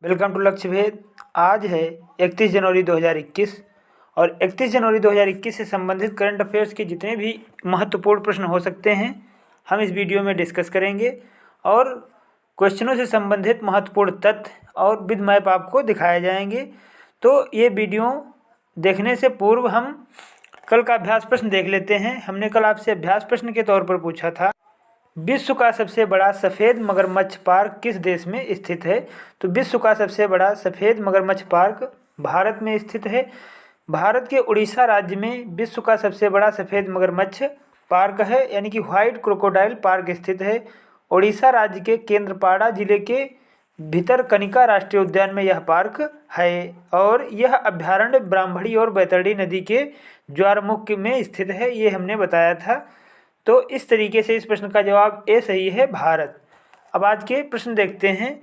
Welcome to लक्ष्य भेद। आज है 31 जनवरी 2021 और 31 जनवरी 2021 से संबंधित करंट अफेयर्स के जितने भी महत्वपूर्ण प्रश्न हो सकते हैं हम इस वीडियो में डिस्कस करेंगे और क्वेश्चनों से संबंधित महत्वपूर्ण तथ्य और विद मैप आपको दिखाए जाएंगे। तो ये वीडियो देखने से पूर्व हम कल का अभ्यास प्रश्न देख लेते हैं। हमने कल आपसे अभ्यास प्रश्न के तौर पर पूछा था, विश्व का सबसे बड़ा सफ़ेद मगरमच्छ पार्क किस देश में स्थित है। तो विश्व का सबसे बड़ा सफ़ेद मगरमच्छ पार्क भारत में स्थित है। भारत के उड़ीसा राज्य में विश्व का सबसे बड़ा सफ़ेद मगरमच्छ पार्क है, यानी कि व्हाइट क्रोकोडाइल पार्क स्थित है। उड़ीसा राज्य के केंद्रपाड़ा जिले के भितरकनिका राष्ट्रीय उद्यान में यह पार्क है और यह अभ्यारण्य ब्राह्मणी और बैतरणी नदी के ज्वारमुख में स्थित है, ये हमने बताया था। तो इस तरीके से इस प्रश्न का जवाब ए सही है, भारत। अब आज के प्रश्न देखते हैं।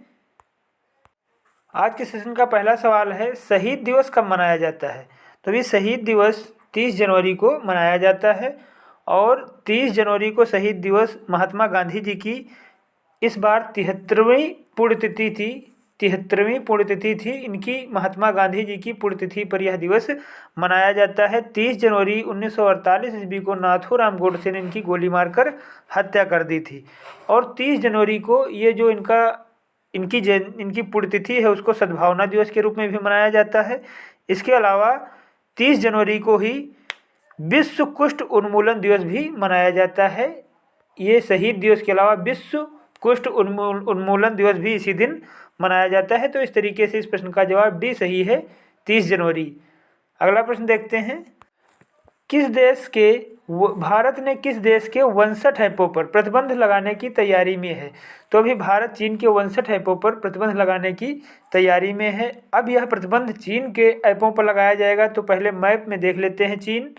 आज के सेशन का पहला सवाल है, शहीद दिवस कब मनाया जाता है। तो ये शहीद दिवस 30 जनवरी को मनाया जाता है और 30 जनवरी को शहीद दिवस महात्मा गांधी जी की इस बार 73वीं पुण्यतिथि थी इनकी। महात्मा गांधी जी की पुण्यतिथि पर यह दिवस मनाया जाता है। 30 जनवरी 1948 ईस्वी को नाथूराम गोडसे ने इनकी गोली मारकर हत्या कर दी थी और 30 जनवरी को ये जो इनकी पुण्यतिथि है उसको सद्भावना दिवस के रूप में भी मनाया जाता है। इसके अलावा 30 जनवरी को ही विश्व कुष्ठ उन्मूलन दिवस भी मनाया जाता है। ये शहीद दिवस के अलावा विश्व कुष्ठ उन्मूलन दिवस भी इसी दिन मनाया जाता है। तो इस तरीके से इस प्रश्न का जवाब डी सही है, 30 जनवरी। अगला प्रश्न देखते हैं, भारत ने किस देश के 59 ऐपों पर प्रतिबंध लगाने की तैयारी में है। तो अभी भारत चीन के 59 ऐपों पर प्रतिबंध लगाने की तैयारी में है। अब यह प्रतिबंध चीन के ऐपों पर लगाया जाएगा। तो पहले मैप में देख लेते हैं चीन।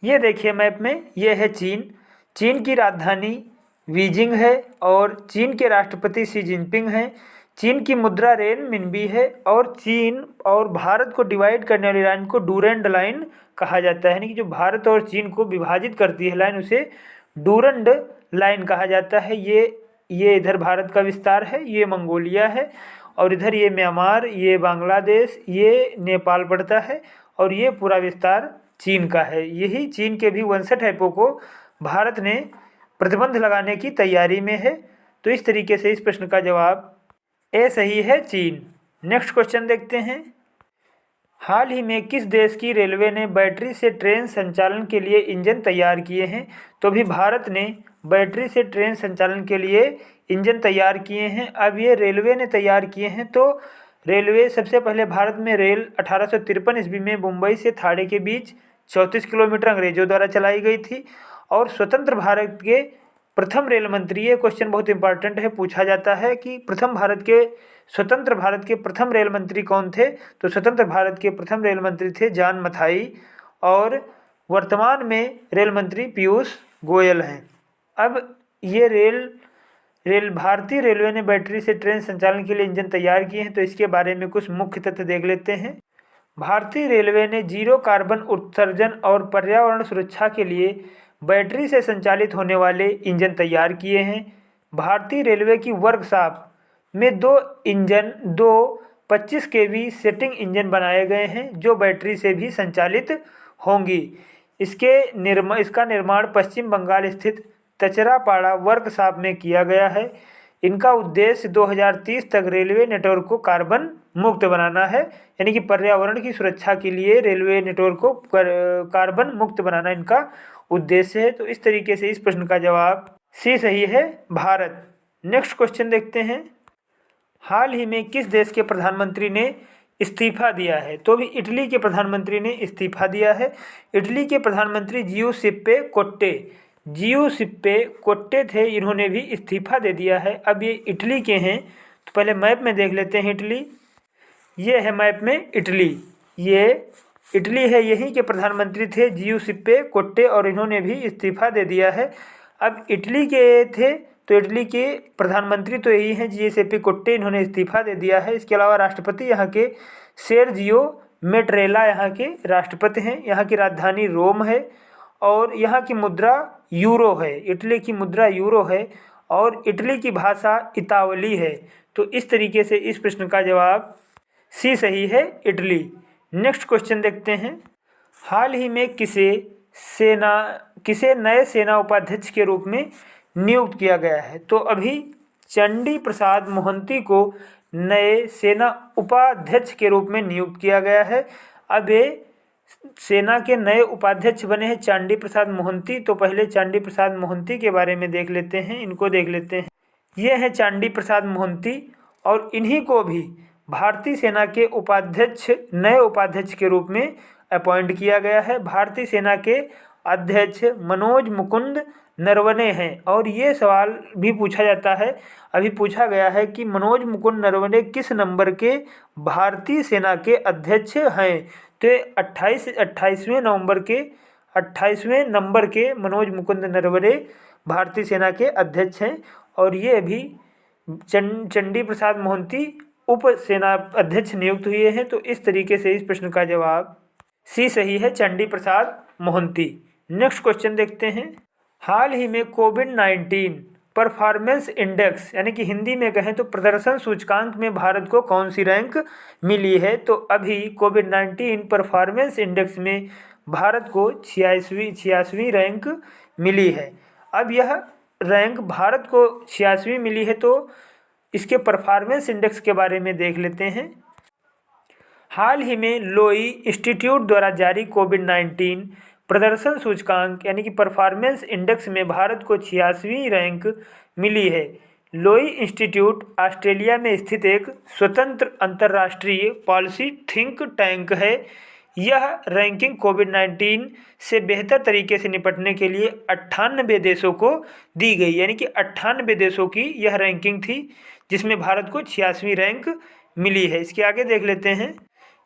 ये देखिए मैप में, ये है चीन। चीन की राजधानी बीजिंग है और चीन के राष्ट्रपति शी जिनपिंग हैं। चीन की मुद्रा रेन मिनबी है और चीन और भारत को डिवाइड करने वाली लाइन को डूरैंड लाइन कहा जाता है, यानी कि जो भारत और चीन को विभाजित करती है लाइन उसे डूरैंड लाइन कहा जाता है। ये इधर भारत का विस्तार है, ये मंगोलिया है और इधर ये म्यांमार, ये बांग्लादेश, ये नेपाल पड़ता है और ये पूरा विस्तार चीन का है। यही चीन के भी 59 ऐपों को भारत ने प्रतिबंध लगाने की तैयारी में है। तो इस तरीके से इस प्रश्न का जवाब ए सही है, चीन। नेक्स्ट क्वेश्चन देखते हैं, हाल ही में किस देश की रेलवे ने बैटरी से ट्रेन संचालन के लिए इंजन तैयार किए हैं। तो अभी भारत ने बैटरी से ट्रेन संचालन के लिए इंजन तैयार किए हैं। अब ये रेलवे ने तैयार किए हैं। तो रेलवे सबसे पहले भारत में रेल 1853 ईस्वी में मुंबई से थाने के बीच 34 किलोमीटर अंग्रेजों द्वारा चलाई गई थी और स्वतंत्र भारत के प्रथम रेल मंत्री, ये क्वेश्चन बहुत इंपॉर्टेंट है, पूछा जाता है कि स्वतंत्र भारत के प्रथम रेल मंत्री कौन थे। तो स्वतंत्र भारत के प्रथम रेल मंत्री थे जॉन मथाई और वर्तमान में रेल मंत्री पीयूष गोयल हैं। अब ये भारतीय रेलवे ने बैटरी से ट्रेन संचालन के लिए इंजन तैयार किए हैं। तो इसके बारे में कुछ मुख्य तथ्य देख लेते हैं। भारतीय रेलवे ने जीरो कार्बन उत्सर्जन और पर्यावरण सुरक्षा के लिए बैटरी से संचालित होने वाले इंजन तैयार किए हैं। भारतीय रेलवे की वर्कशॉप में दो 25 केवी सेटिंग इंजन बनाए गए हैं जो बैटरी से भी संचालित होंगी। इसका निर्माण पश्चिम बंगाल स्थित तचरापाड़ा वर्कशॉप में किया गया है। इनका उद्देश्य 2030 तक रेलवे नेटवर्क को कार्बन मुक्त बनाना है, यानी कि पर्यावरण की सुरक्षा के लिए रेलवे नेटवर्क को कार्बन मुक्त बनाना इनका उद्देश्य है। तो इस तरीके से इस प्रश्न का जवाब सी सही है, भारत। नेक्स्ट क्वेश्चन देखते हैं, हाल ही में किस देश के प्रधानमंत्री ने इस्तीफा दिया है। तो अभी इटली के प्रधानमंत्री ने इस्तीफा दिया है। इटली के प्रधानमंत्री जियुसिप्पे कोट्टे थे, इन्होंने भी इस्तीफा दे दिया है। अब ये इटली के हैं। तो पहले मैप में देख लेते हैं इटली। ये है मैप में इटली, ये इटली है, यहीं के प्रधानमंत्री थे जियुसिप्पे कोट्टे और इन्होंने भी इस्तीफा दे दिया है। अब इटली के थे तो इटली के प्रधानमंत्री तो यही हैं जियुसेप्पे कोट्टे, इन्होंने इस्तीफा दे दिया है। इसके अलावा राष्ट्रपति यहाँ के सेर्जियो मेट्रेला यहाँ के राष्ट्रपति हैं। यहाँ की राजधानी रोम है और यहाँ की मुद्रा यूरो है। इटली की मुद्रा यूरो है और इटली की भाषा इतावली है। तो इस तरीके से इस प्रश्न का जवाब सी सही है, इटली। नेक्स्ट क्वेश्चन देखते हैं। हाल ही में किसे नए सेना उपाध्यक्ष के रूप में नियुक्त किया गया है? तो अभी चंडी प्रसाद मोहंती को नए सेना उपाध्यक्ष के रूप में नियुक्त किया गया है। अब ये सेना के नए उपाध्यक्ष बने हैं चंडी प्रसाद मोहंती। तो पहले चंडी प्रसाद मोहंती के बारे में देख लेते हैं, इनको देख लेते हैं। ये हैं चंडी प्रसाद मोहंती और इन्हीं को भी भारतीय सेना के नए उपाध्यक्ष के रूप में अपॉइंट किया गया है। भारतीय सेना के अध्यक्ष मनोज मुकुंद नरवणे हैं। और ये सवाल भी पूछा जाता है, अभी पूछा गया है कि मनोज मुकुंद नरवणे किस नंबर के भारतीय सेना के अध्यक्ष हैं? तो 28वें नंबर के मनोज मुकुंद नरवणे भारतीय सेना के अध्यक्ष हैं। और ये अभी चंडी प्रसाद मोहंती उप सेना अध्यक्ष नियुक्त हुए हैं। तो इस तरीके से इस प्रश्न का जवाब सी सही है, चंडी प्रसाद मोहंती। नेक्स्ट क्वेश्चन देखते हैं। हाल ही में कोविड-19 परफॉर्मेंस इंडेक्स यानी कि हिंदी में कहें तो प्रदर्शन सूचकांक में भारत को कौन सी रैंक मिली है? तो अभी कोविड-19 परफॉर्मेंस इंडेक्स में भारत को 86वीं रैंक मिली है। अब यह रैंक भारत को 86वीं मिली है, तो इसके परफॉर्मेंस इंडेक्स के बारे में देख लेते हैं। हाल ही में लोई इंस्टीट्यूट द्वारा जारी कोविड-19 प्रदर्शन सूचकांक यानी कि परफॉर्मेंस इंडेक्स में भारत को 86वीं रैंक मिली है। लोई इंस्टीट्यूट ऑस्ट्रेलिया में स्थित एक स्वतंत्र अंतर्राष्ट्रीय पॉलिसी थिंक टैंक है। यह रैंकिंग कोविड-19 से बेहतर तरीके से निपटने के लिए 98 देशों को दी गई, यानी कि 98 देशों की यह रैंकिंग थी, जिसमें भारत को 86वीं रैंक मिली है। इसके आगे देख लेते हैं।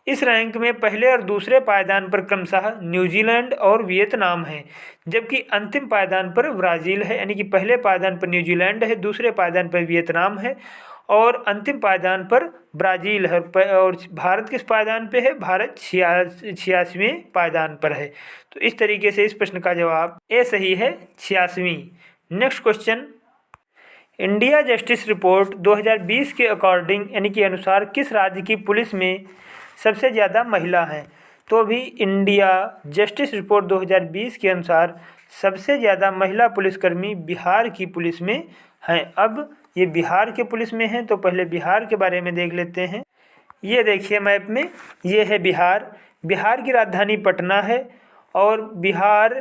इस रैंक में पहले और दूसरे पायदान पर क्रमशः न्यूजीलैंड और वियतनाम है, जबकि अंतिम पायदान पर ब्राज़ील है। यानी कि पहले पायदान पर न्यूजीलैंड है, दूसरे पायदान पर वियतनाम है और अंतिम पायदान पर ब्राज़ील है। और भारत किस पायदान पे है? भारत 86वें पायदान पर है। तो इस तरीके से इस प्रश्न का जवाब ए सही है, 86वीं। Next question. India justice report 2020 के अकॉर्डिंग यानी कि अनुसार किस राज्य की पुलिस में सबसे ज़्यादा महिला हैं? तो अभी इंडिया जस्टिस रिपोर्ट 2020 के अनुसार सबसे ज़्यादा महिला पुलिसकर्मी बिहार की पुलिस में हैं। अब ये बिहार के पुलिस में हैं, तो पहले बिहार के बारे में देख लेते हैं। ये देखिए मैप में, ये है बिहार। बिहार की राजधानी पटना है और बिहार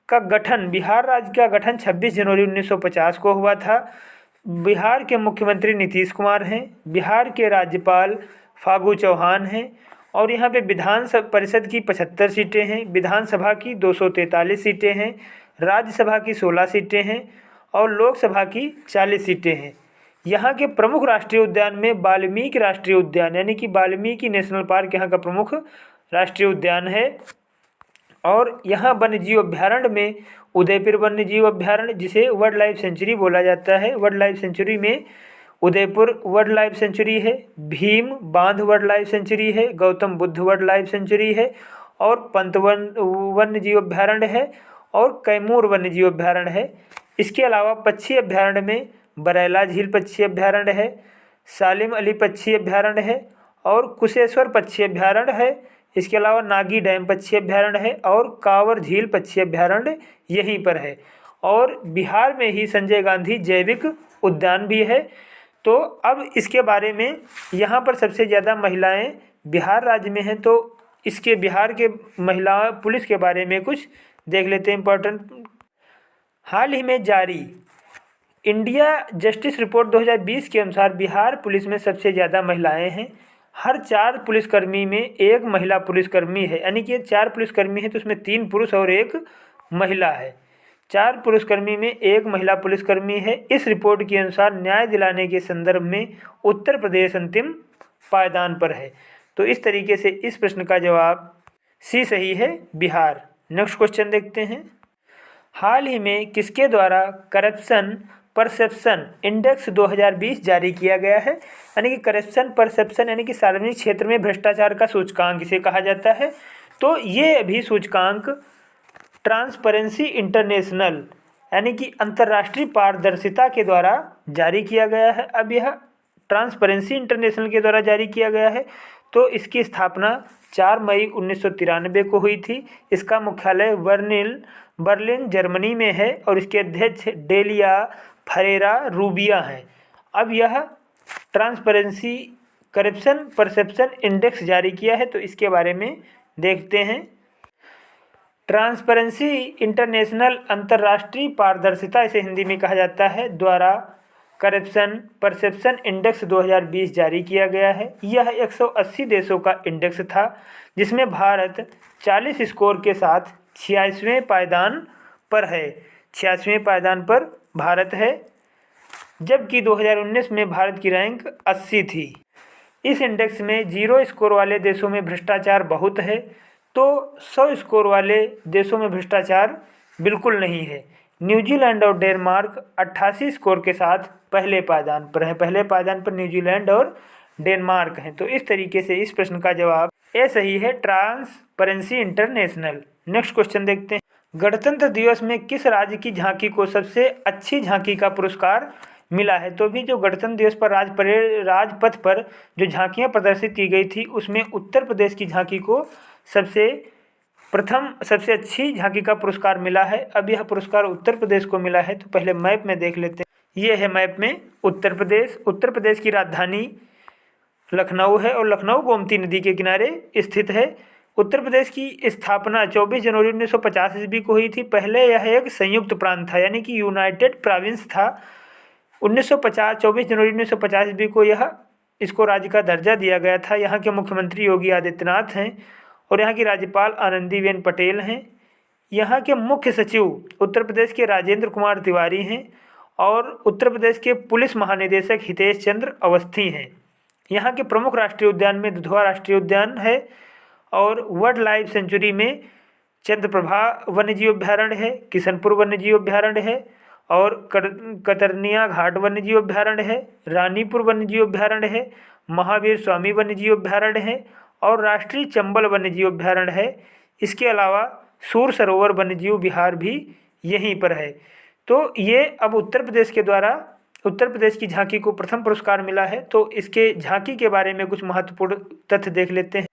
राज्य का गठन 26 जनवरी 1950 को हुआ था। बिहार के मुख्यमंत्री नीतीश कुमार हैं। बिहार के राज्यपाल फागू चौहान हैं और यहाँ पे विधान परिषद की 75 सीटें हैं, विधानसभा की 243 सीटें हैं, राज्यसभा की 16 सीटें हैं और लोकसभा की 40 सीटें हैं। यहाँ के प्रमुख राष्ट्रीय उद्यान में वाल्मीकि राष्ट्रीय उद्यान यानी कि वाल्मीकि नेशनल पार्क यहाँ का प्रमुख राष्ट्रीय उद्यान है। और यहाँ वन्यजीव अभ्यारण्य में उदयपुर वन्यजीव अभ्यारण्य, जिसे वर्ल्ड लाइफ सेंचुरी बोला जाता है, वर्ल्ड लाइफ सेंचुरी में उदयपुर वर्ल्ड लाइफ सेंचुरी है, भीम बांध वर्ल्ड लाइफ सेंचुरी है, Gautam Buddha world life sanctuary है और पंतवन वन्यजीव अभ्यारण्य है और कैमूर वन्यजीव अभ्यारण्य है। इसके अलावा पक्षी अभ्यारण्य में बरैला झील पक्षी अभ्यारण्य है, सालिम अली पक्षी अभ्यारण्य है और कुशेश्वर पक्षी अभ्यारण्य है। इसके अलावा नागी डैम पक्षी अभ्यारण्य है और कांवर झील पक्षी अभ्यारण्य यहीं पर है। और बिहार में ही संजय गांधी जैविक उद्यान भी है। तो अब इसके बारे में, यहाँ पर सबसे ज़्यादा महिलाएं बिहार राज्य में हैं, तो इसके बिहार के महिला पुलिस के बारे में कुछ देख लेते हैं इम्पोर्टेंट। हाल ही में जारी इंडिया जस्टिस रिपोर्ट 2020 के अनुसार बिहार पुलिस में सबसे ज़्यादा महिलाएं हैं। हर 4 पुलिसकर्मी में एक महिला पुलिसकर्मी है, यानी कि 4 पुलिसकर्मी है तो उसमें 3 पुरुष और 1 महिला है। 4 पुलिसकर्मी में 1 महिला पुलिसकर्मी है। इस रिपोर्ट के अनुसार न्याय दिलाने के संदर्भ में उत्तर प्रदेश अंतिम पायदान पर है। तो इस तरीके से इस प्रश्न का जवाब सी सही है, बिहार। नेक्स्ट क्वेश्चन देखते हैं। हाल ही में किसके द्वारा करप्शन परसेप्शन इंडेक्स 2020 जारी किया गया है? यानी कि करप्शन परसेप्शन यानी कि सार्वजनिक क्षेत्र में भ्रष्टाचार का सूचकांक इसे कहा जाता है। तो ये अभी सूचकांक ट्रांसपेरेंसी इंटरनेशनल यानी कि अंतर्राष्ट्रीय पारदर्शिता के द्वारा जारी किया गया है। अब यह ट्रांसपेरेंसी इंटरनेशनल के द्वारा जारी किया गया है। तो इसकी स्थापना 4 मई 1993 को हुई थी। इसका मुख्यालय बर्लिन जर्मनी में है और इसके अध्यक्ष डेलिया फरेरा रूबिया हैं। अब यह ट्रांसपेरेंसी करप्शन परसेप्शन इंडेक्स जारी किया है, तो इसके बारे में देखते हैं। ट्रांसपेरेंसी इंटरनेशनल अंतर्राष्ट्रीय पारदर्शिता इसे हिंदी में कहा जाता है द्वारा करप्शन परसेप्शन इंडेक्स 2020 जारी किया गया है। यह 180 देशों का इंडेक्स था, जिसमें भारत 40 स्कोर के साथ 86वें पायदान पर है। 86वें पायदान पर भारत है, जबकि 2019 में भारत की रैंक 80 थी। इस इंडेक्स में 0 स्कोर वाले देशों में भ्रष्टाचार बहुत है, तो 100 स्कोर वाले देशों में भ्रष्टाचार बिल्कुल नहीं है। न्यूजीलैंड और डेनमार्क 88 स्कोर के साथ पहले पायदान पर है। पहले पायदान पर न्यूजीलैंड और डेनमार्क हैं। तो इस तरीके से इस प्रश्न का जवाब ए सही है, ट्रांसपेरेंसी इंटरनेशनल। नेक्स्ट क्वेश्चन देखते हैं। गणतंत्र दिवस में किस राज्य की झांकी को सबसे अच्छी झांकी का पुरस्कार मिला है? तो भी जो गणतंत्र दिवस पर राजपथ पर जो झांकियां प्रदर्शित की गई थी, उसमें उत्तर प्रदेश की झांकी को सबसे अच्छी झांकी का पुरस्कार मिला है। अब यह पुरस्कार उत्तर प्रदेश को मिला है, तो पहले मैप में देख लेते हैं। ये है मैप में उत्तर प्रदेश। उत्तर प्रदेश की राजधानी लखनऊ है और लखनऊ गोमती नदी के किनारे स्थित है। उत्तर प्रदेश की स्थापना 24 जनवरी 1950 ईस्वी को हुई थी। पहले यह एक संयुक्त प्रांत था, यानी कि यूनाइटेड प्रोविंस था। 24 जनवरी 1950 ईस्वी को इसको राज्य का दर्जा दिया गया था। यहाँ के मुख्यमंत्री योगी आदित्यनाथ हैं और यहाँ की राज्यपाल आनंदीबेन पटेल हैं। यहाँ के मुख्य सचिव उत्तर प्रदेश के राजेंद्र कुमार तिवारी हैं और उत्तर प्रदेश के पुलिस महानिदेशक हितेश चंद्र अवस्थी हैं। यहाँ के प्रमुख राष्ट्रीय उद्यान में दुधवा राष्ट्रीय उद्यान है और वाइल्ड लाइफ सेंचुरी में चंद्रप्रभा वन्यजीव अभ्यारण्य है, किशनपुर वन्यजीव अभ्यारण्य है और कतरनिया घाट वन्यजीव अभ्यारण्य है, रानीपुर वन्यजीव अभ्यारण्य है, महावीर स्वामी वन्यजीव अभ्यारण्य है और राष्ट्रीय चंबल वन्यजीव अभ्यारण्य है। इसके अलावा सूर सरोवर वन्यजीव विहार भी यहीं पर है। तो ये अब उत्तर प्रदेश के द्वारा उत्तर प्रदेश की झांकी को प्रथम पुरस्कार मिला है। तो इसके झांकी के बारे में कुछ महत्वपूर्ण तथ्य देख लेते हैं।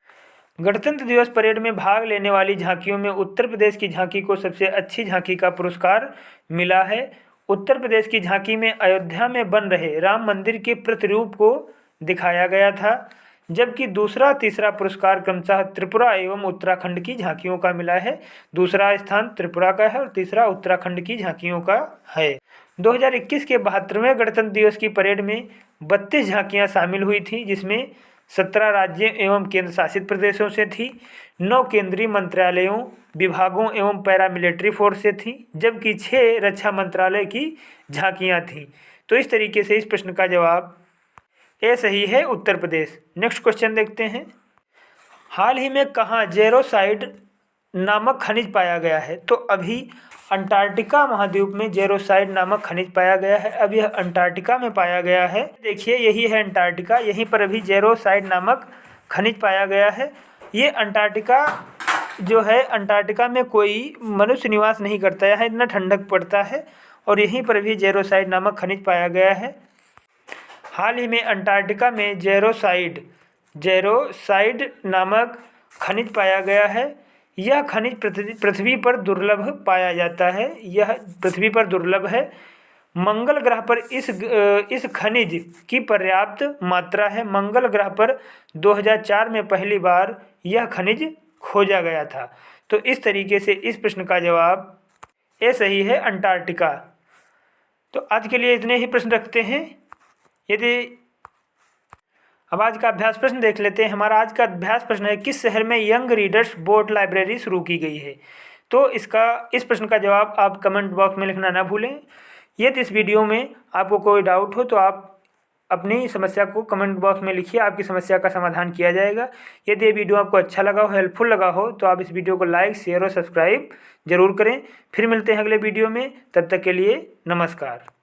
गणतंत्र दिवस परेड में भाग लेने वाली झांकियों में उत्तर प्रदेश की झांकी को सबसे अच्छी झांकी का पुरस्कार मिला है। उत्तर प्रदेश की झांकी में अयोध्या में बन रहे राम मंदिर के प्रतिरूप को दिखाया गया था, जबकि दूसरा तीसरा पुरस्कार क्रमशः त्रिपुरा एवं उत्तराखंड की झांकियों का मिला है। दूसरा स्थान त्रिपुरा का है और तीसरा उत्तराखंड की झांकियों का है। 2021 के 72वें गणतंत्र दिवस की परेड में 32 झांकियां शामिल हुई थी, जिसमें 17 राज्यों एवं केंद्र शासित प्रदेशों से थी, 9 केंद्रीय मंत्रालयों विभागों एवं पैरामिलिट्री फोर्स से थी, जबकि 6 रक्षा मंत्रालय की झांकियां थीं। तो इस तरीके से इस प्रश्न का जवाब ए सही है, उत्तर प्रदेश। नेक्स्ट क्वेश्चन देखते हैं। हाल ही में कहाँ जेरोसाइड नामक खनिज पाया गया है? तो अभी अंटार्कटिका महाद्वीप में जेरोसाइड नामक खनिज पाया गया है। अब यह अंटार्कटिका में पाया गया है। देखिए, यही है अंटार्कटिका। यहीं पर अभी जेरोसाइड नामक खनिज पाया गया है। ये अंटार्कटिका जो है, अंटार्कटिका में कोई मनुष्य निवास नहीं करता है, इतना ठंडक पड़ता है और यहीं पर भी जेरोसाइड नामक खनिज पाया गया है। हाल ही में अंटार्कटिका में जेरोसाइड नामक खनिज पाया गया है। यह खनिज पृथ्वी पर दुर्लभ पाया जाता है। यह पृथ्वी पर दुर्लभ है। मंगल ग्रह पर इस खनिज की पर्याप्त मात्रा है। मंगल ग्रह पर 2004 में पहली बार यह खनिज खोजा गया था। तो इस तरीके से इस प्रश्न का जवाब ए सही है, अंटार्कटिका। तो आज के लिए इतने ही प्रश्न रखते हैं। अब आज का अभ्यास प्रश्न देख लेते हैं। हमारा आज का अभ्यास प्रश्न है, किस शहर में यंग रीडर्स बोट लाइब्रेरी शुरू की गई है? तो इस प्रश्न का जवाब आप कमेंट बॉक्स में लिखना ना भूलें। यदि इस वीडियो में आपको कोई डाउट हो तो आप अपनी समस्या को कमेंट बॉक्स में लिखिए, आपकी समस्या का समाधान किया जाएगा। यदि ये वीडियो आपको अच्छा लगा हो, हेल्पफुल लगा हो, तो आप इस वीडियो को लाइक शेयर और सब्सक्राइब जरूर करें। फिर मिलते हैं अगले वीडियो में, तब तक के लिए नमस्कार।